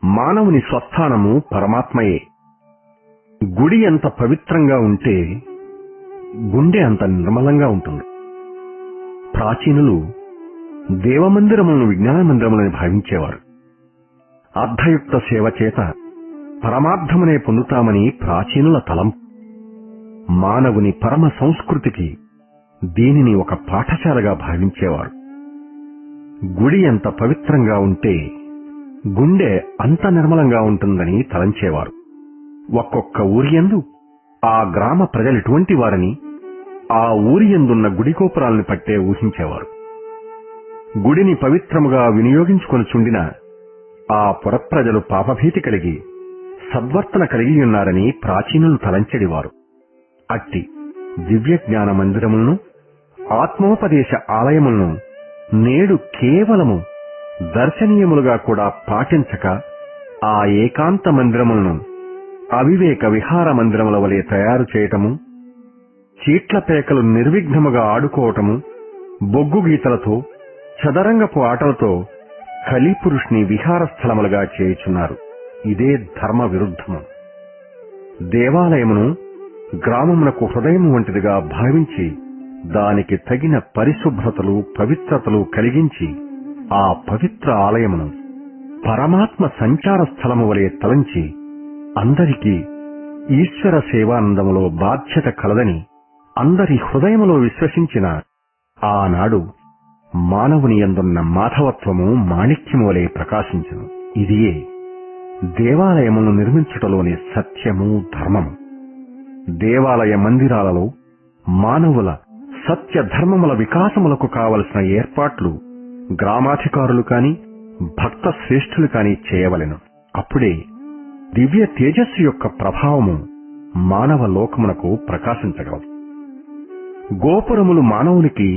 మానవుని స్వస్థానము పరమాత్మయే. గుడి ఎంత పవిత్రంగా ఉంటే గుండె అంత నిర్మలంగా ఉంటుంది. ప్రాచీనులు దేవమందిరములను విజ్ఞాన మందిరములని భావించేవారు. అర్ధయుక్త సేవ చేత పరమార్థమునే పొందుతామని ప్రాచీనుల తలంపు. మానవుని పరమ సంస్కృతికి దీనిని ఒక పాఠశాలగా భావించేవారు. గుడి ఎంత పవిత్రంగా ఉంటే గుండె అంత నిర్మలంగా ఉంటుందని తలంచేవారు. ఒక్కొక్క ఊరియందు ఆ గ్రామ ప్రజలెటువంటి వారని ఆ ఊరియందున్న గుడి గోపురాలను పట్టే ఊహించేవారు. గుడిని పవిత్రముగా వినియోగించుకొనుచుండిన ఆ పురప్రజలు పాపభీతి కలిగి సద్వర్తన కలిగియున్నారని ప్రాచీనులు తలంచెడివారు. అట్టి దివ్య జ్ఞాన మందిరములను, ఆత్మోపదేశ ఆలయములను నేడు కేవలము దర్శనీయములుగా కూడా పాటించక ఆ ఏకాంత మందిరములను అవివేక విహార మందిరముల వలె తయారు చేయటము, చీట్ల పేకలు నిర్విఘ్నముగా ఆడుకోవటము, బొగ్గు గీతలతో, చదరంగపు ఆటలతో కలిపురుషుని విహార స్థలములుగా చేయుచున్నారు. ఇదే ధర్మ విరుద్ధము. దేవాలయమును గ్రామమునకు హృదయము వంటిదిగా భావించి దానికి తగిన పరిశుభ్రతలు, పవిత్రతలు కలిగించి ఆ పవిత్ర ఆలయమును పరమాత్మ సంచార స్థలము వలె తలంచి అందరికీ ఈశ్వర సేవానందములో బాధ్యత కలదని అందరి హృదయములో విశ్వసించిన ఆనాడు మానవుని యందున్న మాధవత్వము మాణిక్యము వలె ప్రకాశించును. ఇదియే దేవాలయమును నిర్మించుటలోని సత్యము, ధర్మము. దేవాలయ మందిరాలలో మానవుల సత్య ధర్మముల వికాసములకు కావలసిన ఏర్పాట్లు గ్రామాధికారులు కాని, భక్త శ్రేష్ఠులు కాని చేయవలెను. అప్పుడే దివ్య తేజస్సు యొక్క ప్రభావము మానవ లోకమునకు ప్రకాశించగలదు. గోపురములు మానవునికి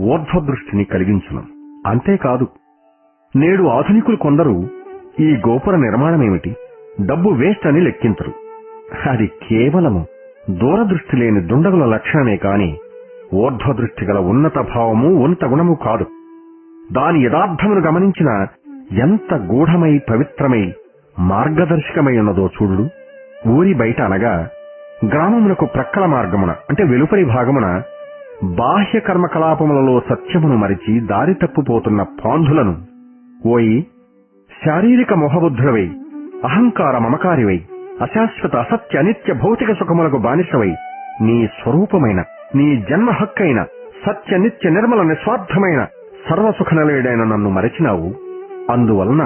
ఊర్ధ్వదృష్టిని కలిగించును. అంతేకాదు, నేడు ఆధునికులు కొందరు ఈ గోపుర నిర్మాణమేమిటి, డబ్బు వేస్ట్ అని లెక్కించరు. అది కేవలము దూరదృష్టి లేని దుండగుల లక్షణమే కాని ఊర్ధ్వదృష్టి గల ఉన్నత భావము, ఉన్నత గుణము కాదు. దాని యథార్థమును గమనించిన ఎంత గూఢమై పవిత్రమై మార్గదర్శకమై ఉన్నదో చూడు. ఊరి బయట అనగా గ్రామమునకు ప్రక్కల మార్గమున అంటే వెలుపరి భాగమున బాహ్య కర్మకలాపములలో సత్యమును మరిచి దారి తప్పుపోతున్న పాంధులను, ఓయి శారీరక మొహబుద్ధుడవై, అహంకార మమకారివై, అశాశ్వత అసత్య అనిత్య భౌతిక సుఖములకు బానిసవై, నీ స్వరూపమైన, నీ జన్మ హక్కైన సత్య నిత్య నిర్మల నిస్వార్థమైన సర్వసుఖ నిలయుడైన నన్ను మరచినావు. అందువలన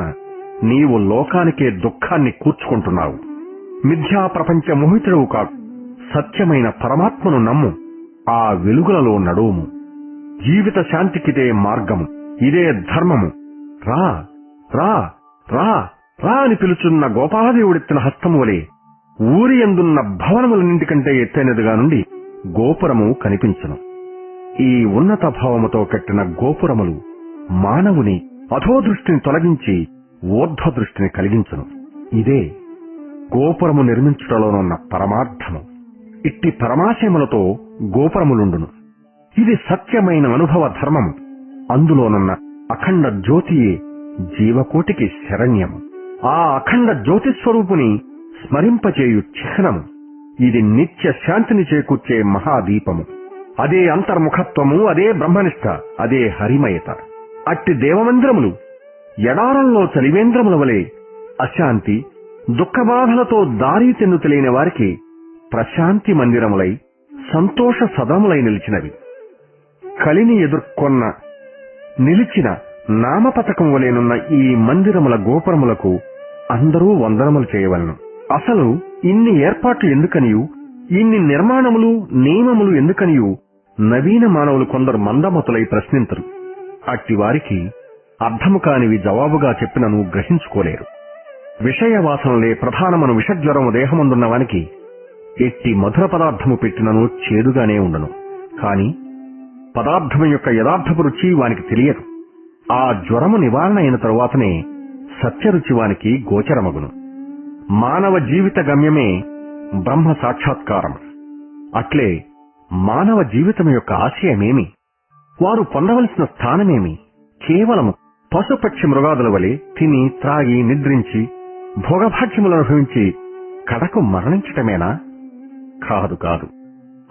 నీవు లోకానికే దుఃఖాన్ని కూర్చుకుంటున్నావు. మిథ్యా ప్రపంచ మోహితుడవు కాదు. సత్యమైన పరమాత్మను నమ్ము. ఆ వెలుగులలో నడువుము. జీవిత శాంతికిదే మార్గము, ఇదే ధర్మము. రా రా రా రా అని పిలుచున్న గోపాలదేవుడెత్తిన హస్తము వలె ఊరి యందున్న భవనములన్నింటికంటే ఎత్తైనదిగా నుండి గోపురము కనిపించును. ఈ ఉన్నత భావముతో కట్టిన గోపురములు మానవుని అధోదృష్టిని తొలగించి ఊర్ధ్వదృష్టిని కలిగించును. ఇదే గోపురము నిర్మించుటలోనున్న పరమార్థము. ఇట్టి పరమాశయములతో గోపురములుండును. ఇది సత్యమైన అనుభవ ధర్మము. అందులోనున్న అఖండ జ్యోతియే జీవకోటికి శరణ్యము. ఆ అఖండ జ్యోతిస్వరూపుని స్మరింపచేయు చిహ్నము. ఇది నిత్య శాంతిని చేకూర్చే మహాదీపము. అదే అంతర్ముఖత్వము, అదే బ్రహ్మనిష్ట, అదే హరిమయత. అట్టి దేవమందిరములు ఎడారంలో చలివేంద్రముల వలె అశాంతి దుఃఖబాధలతో దారి తెన్ను తెలియని వారికి ప్రశాంతి మందిరములై సంతోష సదములై నిలిచినవి. కలిని ఎదుర్కొన్న నిలిచిన నామపతకం వలెనున్న ఈ మందిరముల గోపురములకు అందరూ వందనములు చేయవలను. అసలు ఇన్ని ఏర్పాట్లు ఎందుకనియు, ఇన్ని నిర్మాణములు నియమములు ఎందుకనియు నవీన మానవులు కొందరు మందమతులై ప్రశ్నించరు. అట్టివారికి అర్థము కానివి జవాబుగా చెప్పినను గ్రహించుకోలేరు. విషయవాసనలే ప్రధానమను విషజ్వరము దేహమందున్నవానికి ఎట్టి మధుర పదార్థము పెట్టినను చేదుగానే ఉండను. కాని పదార్థము యొక్క యథార్థపు రుచి వానికి తెలియదు. ఆ జ్వరము నివారణ అయిన తరువాతనే సత్యరుచి వానికి గోచరమగును. మానవ జీవిత గమ్యమే బ్రహ్మ సాక్షాత్కారం. అట్లే మానవ జీవితం యొక్క ఆశయమేమి, వారు పొందవలసిన స్థానమేమి? కేవలము పశుపక్షి మృగాదుల వలె తిని త్రాగి నిద్రించి భోగభాగ్యములను అనుభవించి కడకు మరణించటమేనా? కాదు కాదు.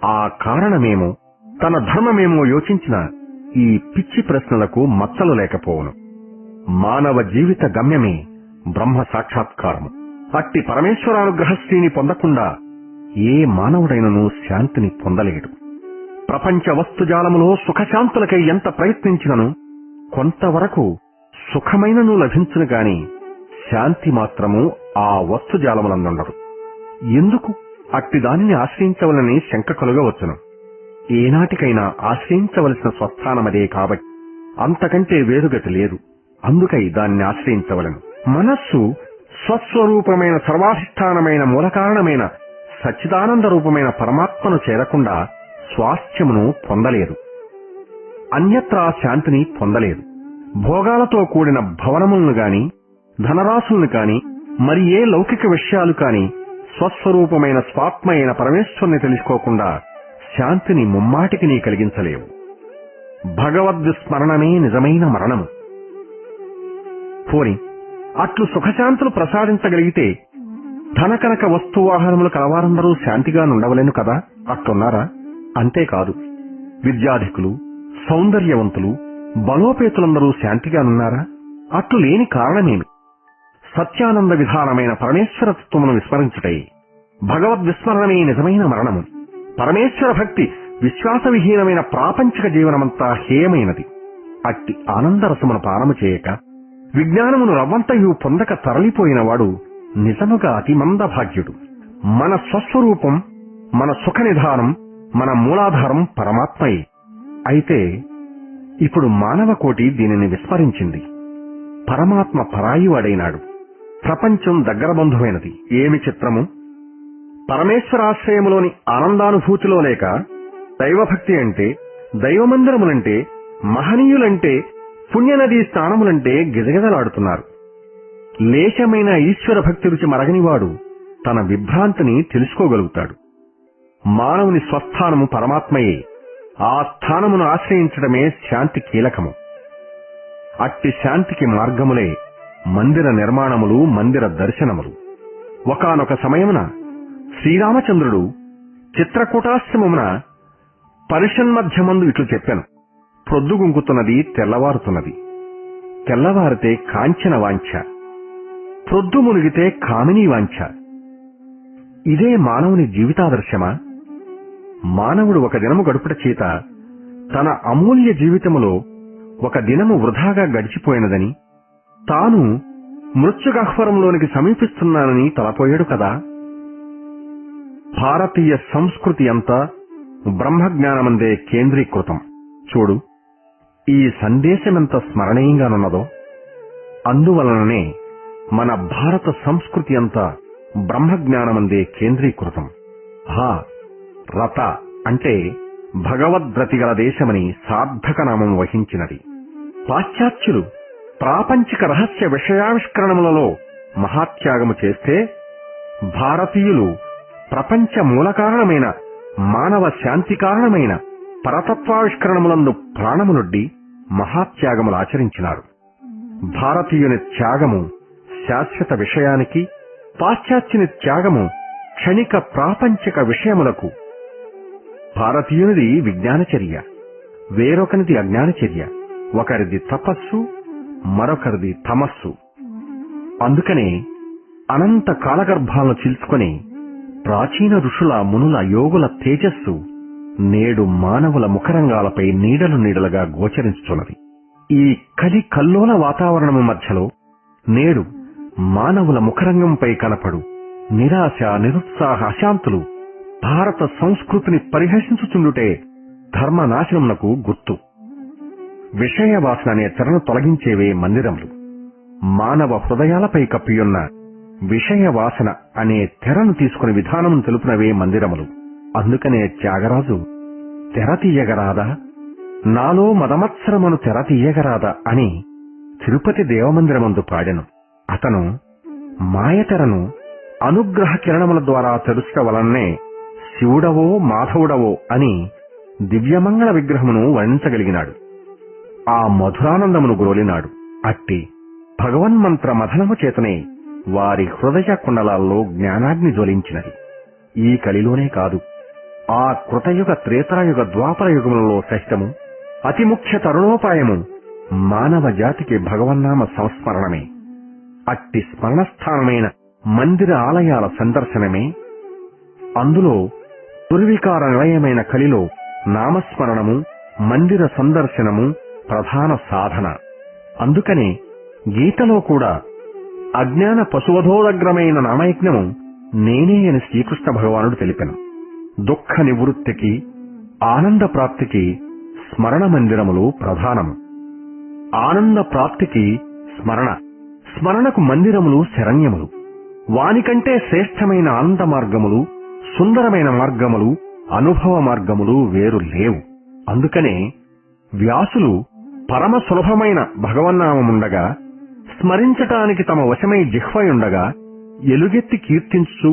ఆ కారణమేమో తన ధర్మమేమో యోచించిన ఈ పిచ్చి ప్రశ్నలకు మచ్చలు లేకపోవును. మానవ జీవిత గమ్యమే బ్రహ్మ సాక్షాత్కారము. అట్టి పరమేశ్వరానుగ్రహశ్రీని పొందకుండా ఏ మానవుడైనను శాంతిని పొందలేడు. ప్రపంచ వస్తుజాలములో సుఖశాంతులకై ఎంత ప్రయత్నించినను కొంతవరకు సుఖమైనను లభించును గాని శాంతి మాత్రము ఆ వస్తుజాలములందుండదు. ఎందుకు అట్టి దానిని ఆశ్రయించవలని శంక కలుగవచ్చును. ఏనాటికైనా ఆశ్రయించవలసిన స్వస్థానమదే కాబట్టి అంతకంటే వేరుగతి లేదు. అందుకై దాన్ని ఆశ్రయించవలను. మనస్సు స్వస్వరూపమైన సర్వాధిష్టానమైన మూలకారణమైన సచ్చిదానంద రూపమైన పరమాత్మను చేరకుండా స్వాస్థ్యమును పొందలేదు. అన్యత్రా శాంతిని పొందలేదు. భోగాలతో కూడిన భవనములను గాని ధనరాశులను కాని మరి ఏ లౌకిక విషయాలు కాని స్వస్వరూపమైన స్వాత్మ అయిన పరమేశ్వరుని తెలుసుకోకుండా శాంతిని ముమ్మాటికి నీ కలిగించలేవు. భగవద్విస్మరణమే నిజమైన మరణము. పోని అట్లు సుఖశాంతులు ప్రసాదించగలిగితే ధనకనక వస్తువాహనములు కలవారందరూ శాంతిగా నుండవలేను కదా? అట్లున్నారా? అంతేకాదు, విద్యాధికులు, సౌందర్యవంతులు, బలోపేతులందరూ శాంతిగానున్నారా? అట్లు లేని కారణమేమి? సత్యానంద విధానమైన పరమేశ్వర తత్వమును విస్మరించుటయే. భగవద్విస్మరణమే నిజమైన మరణము. పరమేశ్వర భక్తి విశ్వాసవిహీనమైన ప్రాపంచిక జీవనమంతా హేయమైనది. అట్టి ఆనందరసమును పానము చేయక విజ్ఞానమును రవ్వంతయు పొందక తరలిపోయినవాడు నిజముగా అతి మందభాగ్యుడు. మన స్వస్వరూపం, మన సుఖ నిధానం, మన మూలాధారం పరమాత్మయే. అయితే ఇప్పుడు మానవ కోటి దీనిని విస్మరించింది. పరమాత్మ పరాయివాడైనాడు. ప్రపంచం దగ్గర బంధువైనది. ఏమి చిత్రము! పరమేశ్వరాశ్రయములోని ఆనందానుభూతిలో లేక దైవభక్తి అంటే, దైవమందిరములంటే, మహనీయులంటే, పుణ్యనదీ స్నానములంటే గిజగిజలాడుతున్నారు. లేశమైన ఈశ్వర భక్తి రుచి మరగనివాడు తన విభ్రాంతిని తెలుసుకోగలుగుతాడు. మానవుని స్వస్థానము పరమాత్మయే. ఆ స్థానమును ఆశ్రయించడమే శాంతి కీలకము. అట్టి శాంతికి మార్గములే మందిర నిర్మాణములు, మందిర దర్శనములు. ఒకానొక సమయమున శ్రీరామచంద్రుడు చిత్రకూటాశ్రమమున పరిషన్మధ్యమందు ఇట్లు చెప్పెను: ప్రొద్దుగుంకుతున్నది, తెల్లవారుతున్నది. తెల్లవారితే కాంచన వాంఛ, ప్రొద్దు మునిగితే కామినీ వాంఛ. ఇదే మానవుని జీవితాదర్శమా? మానవుడు ఒక దినము గడుపుట చేత తన అమూల్య జీవితములో ఒక దినము వృధాగా గడిచిపోయినదని, తాను మృత్యుగహ్వరంలోనికి సమీపిస్తున్నానని తలపోయాడు కదా. భారతీయ సంస్కృతి అంతా బ్రహ్మజ్ఞానమందే కేంద్రీకృతం. చూడు, ఈ సందేశమెంత స్మరణీయంగానున్నదో. అందువలననే మన భారత సంస్కృతి అంతా బ్రహ్మజ్ఞానమందే కేంద్రీకృతం. రత అంటే భగవద్రతిగల దేశమని సార్థక నామం వహించినది. పాశ్చాత్యులు ప్రాపంచిక రహస్య విషయావిష్కరణములలో మహాత్యాగము చేస్తే, భారతీయులు ప్రపంచ మూలకారణమైన మానవ శాంతి కారణమైన పరతత్వావిష్కరణములందు ప్రాణమునొడ్డి మహాత్యాగములాచరించినారు. భారతీయుని త్యాగము శాశ్వత విషయానికి, పాశ్చాత్యుని త్యాగము క్షణిక ప్రాపంచిక విషయములకు. భారతీయునిది విజ్ఞానచర్య, వేరొకనిది అజ్ఞానచర్య. ఒకరిది తపస్సు, మరొకరిది తమస్సు. అందుకనే అనంత కాలగర్భాలను చీల్చుకొని ప్రాచీన ఋషుల, మునుల, యోగుల తేజస్సు నేడు మానవుల ముఖరంగాలపై నీడలు నీడలుగా గోచరించుతున్నది. ఈ కలి కల్లోల వాతావరణము మధ్యలో నేడు మానవుల ముఖరంగంపై కనపడు నిరాశ, నిరుత్సాహ, అశాంతులు భారత సంస్కృతిని పరిహసించుచుండుటే ధర్మనాశనమునకు గుర్తు. విషయవాసన అనే తెరను తొలగించేవే మందిరములు. మానవ హృదయాలపై కప్పియున్న విషయవాసన అనే తెరను తీసుకుని విధానమును తెలుపునవే మందిరములు. అందుకనే త్యాగరాజు తెర తీయగరాదా, నాలో మదమత్సరమును తెర తీయగరాదా అని తిరుపతి దేవమందిరమందు పాడెను. అతను మాయతెరను అనుగ్రహ కిరణముల ద్వారా తెరుచుట వలనే శివుడవో మాధవుడవో అని దివ్యమంగళ విగ్రహమును వర్ణించగలిగినాడు. ఆ మధురానందమును గ్రోలినాడు. అట్టి భగవన్మంత్ర మథనము చేతనే వారి హృదయ కుండలాల్లో జ్ఞానాగ్ని జ్వలించినది. ఈ కలిలోనే కాదు, ఆ కృతయుగ, త్రేతాయుగ, ద్వాపర యుగములలో సహితము అతి ముఖ్య తరుణోపాయము మానవ జాతికి భగవన్నామ సంస్మరణమే. అట్టి స్మరణస్థానమైన మందిర ఆలయాల సందర్శనమే, అందులో దుర్వికార నిలయమైన కలిలో నామస్మరణము, మందిర సందర్శనము ప్రధాన సాధన. అందుకనే గీతలో కూడా అజ్ఞాన పశువధోదగ్రమైన నామయజ్ఞము నేనే అని శ్రీకృష్ణ భగవానుడు తెలిపెను. దుఃఖ నివృత్తికి, ఆనంద ప్రాప్తికి స్మరణ మందిరములు ప్రధానము. ఆనంద ప్రాప్తికి స్మరణ, స్మరణకు మందిరములు శరణ్యములు. వానికంటే శ్రేష్టమైన ఆనంద మార్గములు, సుందరమైన మార్గములు, అనుభవ మార్గములు వేరు లేవు. అందుకనే వ్యాసులు పరమ సులభమైన భగవన్నామముండగా, స్మరించటానికి తమ వశమై జిహ్వయుండగా, ఎలుగెత్తి కీర్తించు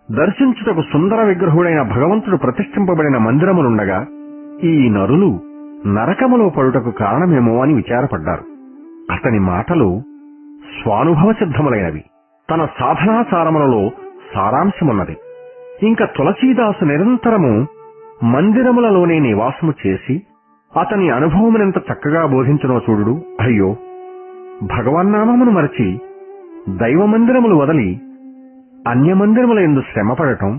దర్శించుటకు సుందర విగ్రహుడైన భగవంతుడు ప్రతిష్ఠింపబడిన మందిరములుండగా ఈ నరులు నరకములో పడుటకు కారణమేమో అని విచారపడ్డారు. అతని మాటలు స్వానుభవ సిద్ధములైనవి. తన సాధనాసారములలో సారాంశమున్నది. ఇంక తులసీదాసు నిరంతరము మందిరములలోనే నివాసము చేసి అతని అనుభవమునెంత చక్కగా బోధించనో చూడు. అయ్యో, భగవన్నామమును మరచి దైవమందిరములు వదలి అన్యమందిరముల యందు శ్రమపడటం,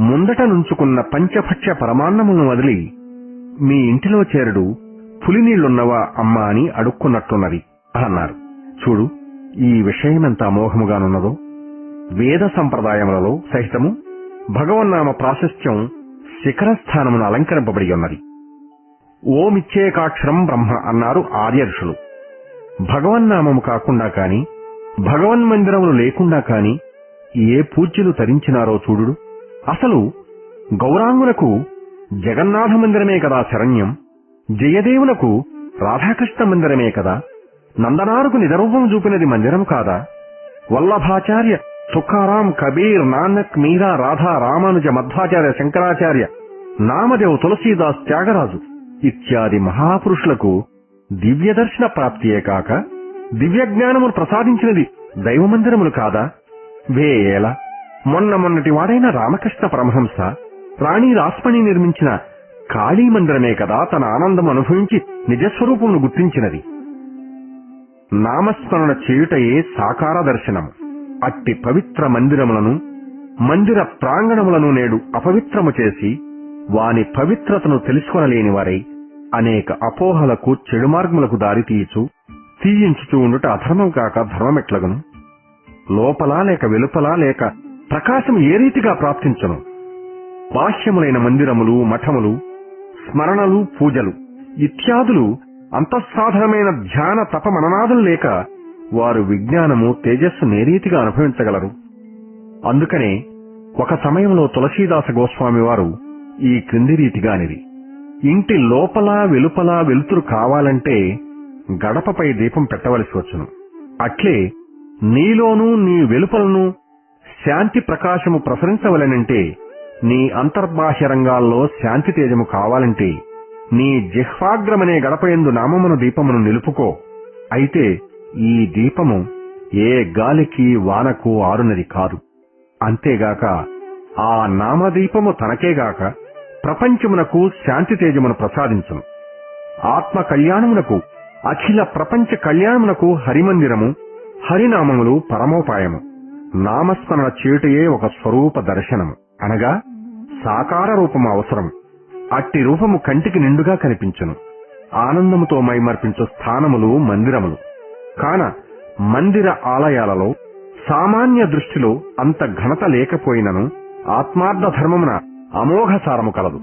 ముందట నుంచుకున్న పంచభక్ష్య పరమాన్నములను వదిలి మీ ఇంటిలో చేరడు పులినీళ్లున్నవా అమ్మా అని అడుక్కున్నట్టున్నది అన్నారు. చూడు, ఈ విషయమెంత అమోఘముగానున్నదో. వేద సంప్రదాయములలో సహితము భగవన్నామ ప్రాశస్త్యం శిఖరస్థానమును అలంకరింపబడి ఉన్నది. ఓమిచ్చేకాక్షరం బ్రహ్మ అన్నారు ఆర్య ఋషులు. భగవన్నామము కాకుండా కాని, భగవన్మందిరములు లేకుండా కాని ఏ పూజ్యులు తరించినారో చూడు. అసలు గౌరాంగులకు జగన్నాథ మందిరమే కదా శరణ్యం, జయదేవులకు రాధాకృష్ణ మందిరమే కదా, నందనారుకు నిదరూపం చూపినది మందిరం కాదా, వల్లభాచార్య, తుకారాం, కబీర్, నానక్, మీరా, రాధా, రామానుజ, మధ్వాచార్య, శంకరాచార్య, నామదేవ్, తులసీదాస్, త్యాగరాజు ఇత్యాది మహాపురుషులకు దివ్య దర్శన ప్రాప్తియే కాక దివ్య జ్ఞానమును ప్రసాదించినది దైవమందిరములు కాదా? వేయేల మొన్నటి వాడైన రామకృష్ణ పరమహంస రాణి రాస్మణి నిర్మించిన కాళీ మందిరమే కదా తన ఆనందం అనుభవించి నిజస్వరూపమును గుర్తించినది. నామస్మరణ చేయుటయే సాకార దర్శనం. అట్టి పవిత్ర మందిరములను, మందిర ప్రాంగణములను నేడు అపవిత్రము చేసి వాని పవిత్రతను తెలుసుకొనలేని వారై అనేక అపోహలకు, చెడు మార్గములకు దారి తీయించుచూ ఉండుట అధర్మం కాక ధర్మమెట్లగును? లోపల లేక వెలుపల లేక ప్రకాశం ఏ రీతిగా ప్రాప్తించను? బాహ్యములైన మందిరములు, మఠములు, స్మరణలు, పూజలు ఇత్యాదులు అంతఃసాధనమైన ధ్యాన తప మననాదులు లేక వారు విజ్ఞానము, తేజస్సు నేరీతిగా అనుభవించగలరు. అందుకనే ఒక సమయంలో తులసీదాస గోస్వామి వారు ఈ క్రింది రీతిగా అనిది: ఇంటి లోపల వెలుపల వెలుతురు కావాలంటే గడపపై దీపం పెట్టవలసి వచ్చును. అట్లే నీలోనూ నీ వెలుపలను శాంతి ప్రకాశము ప్రసరించవలనంటే, నీ అంతర్బాహ్య రంగాల్లో శాంతి తేజము కావాలంటే నీ జిహ్వాగ్రమనే గడపయందు నామమును దీపమును నిలుపుకో. అయితే ఈ దీపము ఏ గాలికి వానకు ఆరునది కాదు. అంతేగాక ఆ నామదీపము తనకేగాక ప్రపంచమునకు శాంతి తేజమును ప్రసాదించును. ఆత్మ కళ్యాణమునకు, అఖిల ప్రపంచ కళ్యాణమునకు హరిమందిరము, హరినామములు పరమోపాయము. నామస్మరణ చేయుటయే ఒక స్వరూప దర్శనము, అనగా సాకార రూపము అవసరం. అట్టి రూపము కంటికి నిండుగా కనిపించును. ఆనందముతో మైమర్పించు స్థానములు మందిరములు. కాన మందిర ఆలయాలలో సామాన్య దృష్టిలో అంత ఘనత లేకపోయినను ఆత్మార్థ ధర్మమున అమోఘ సారము కలదు.